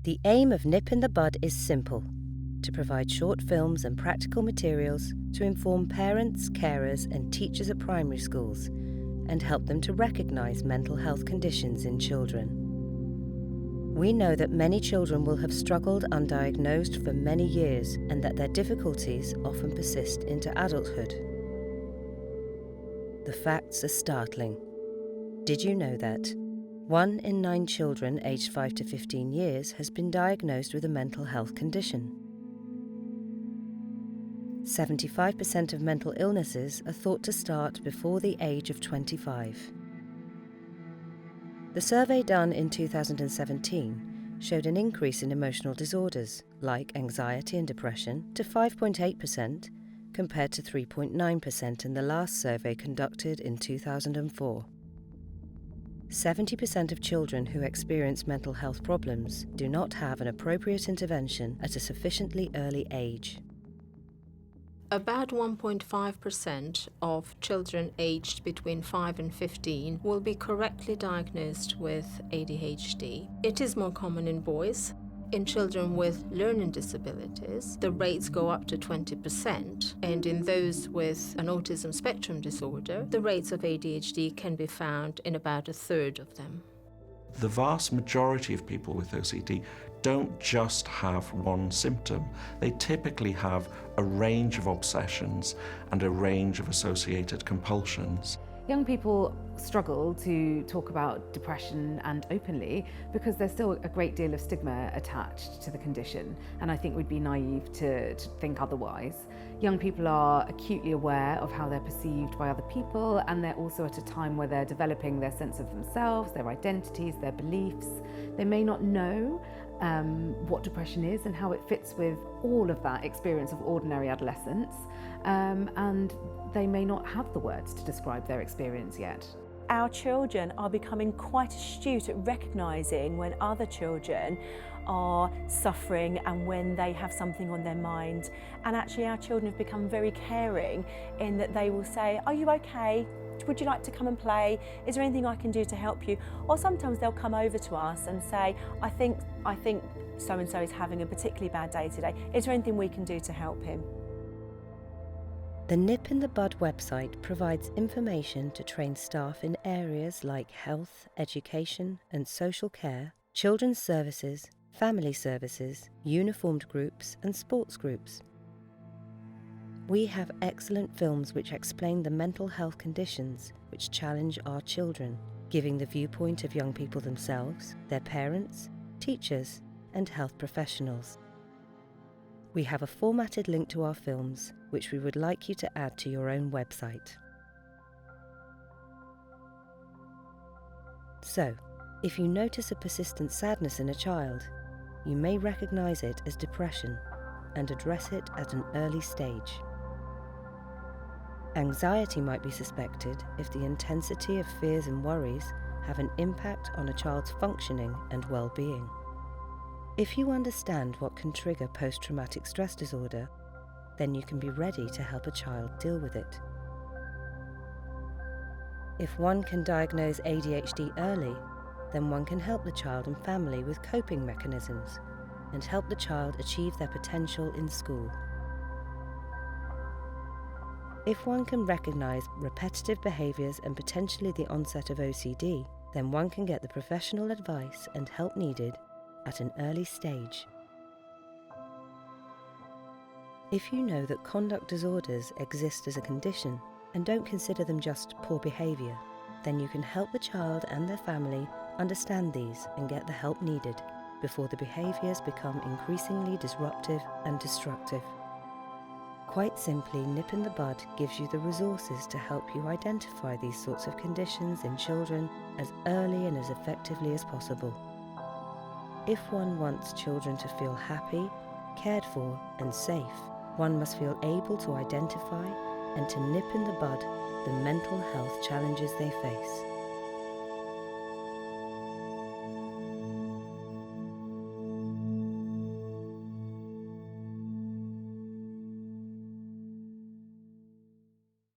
The aim of Nip in the Bud is simple: to provide short films and practical materials to inform parents, carers and teachers at primary schools and help them to recognise mental health conditions in children. We know that many children will have struggled undiagnosed for many years and that their difficulties often persist into adulthood. The facts are startling. Did you know that 1 in 9 children aged 5 to 15 years has been diagnosed with a mental health condition? 75% of mental illnesses are thought to start before the age of 25. The survey done in 2017 showed an increase in emotional disorders like anxiety and depression to 5.8% compared to 3.9% in the last survey conducted in 2004. 70% of children who experience mental health problems do not have an appropriate intervention at a sufficiently early age. About 1.5% of children aged between 5 and 15 will be correctly diagnosed with ADHD. It is more common in boys. In children with learning disabilities, the rates go up to 20%, and in those with an autism spectrum disorder, the rates of ADHD can be found in about a third of them. The vast majority of people with OCD don't just have one symptom. They typically have a range of obsessions and a range of associated compulsions. Young people struggle to talk about depression and openly because there's still a great deal of stigma attached to the condition, and I think we'd be naive to think otherwise. Young people are acutely aware of how they're perceived by other people, and they're also at a time where they're developing their sense of themselves, their identities, their beliefs. They may not know what depression is and how it fits with all of that experience of ordinary adolescence, and they may not have the words to describe their experience yet. Our children are becoming quite astute at recognising when other children are suffering and when they have something on their mind. And actually our children have become very caring in that they will say, "Are you okay? Would you like to come and play? Is there anything I can do to help you?" Or sometimes they'll come over to us and say, I think so-and-so is having a particularly bad day today. Is there anything we can do to help him?" The Nip in the Bud website provides information to train staff in areas like health, education and social care, children's services, family services, uniformed groups and sports groups. We have excellent films which explain the mental health conditions which challenge our children, giving the viewpoint of young people themselves, their parents, teachers and health professionals. We have a formatted link to our films, which we would like you to add to your own website. So, if you notice a persistent sadness in a child, you may recognise it as depression and address it at an early stage. Anxiety might be suspected if the intensity of fears and worries have an impact on a child's functioning and well-being. If you understand what can trigger post-traumatic stress disorder, then you can be ready to help a child deal with it. If one can diagnose ADHD early, then one can help the child and family with coping mechanisms and help the child achieve their potential in school. If one can recognise repetitive behaviours and potentially the onset of OCD, then one can get the professional advice and help needed at an early stage. If you know that conduct disorders exist as a condition and don't consider them just poor behaviour, then you can help the child and their family understand these and get the help needed before the behaviours become increasingly disruptive and destructive. Quite simply, Nip in the Bud gives you the resources to help you identify these sorts of conditions in children as early and as effectively as possible. If one wants children to feel happy, cared for and safe, one must feel able to identify and to nip in the bud the mental health challenges they face.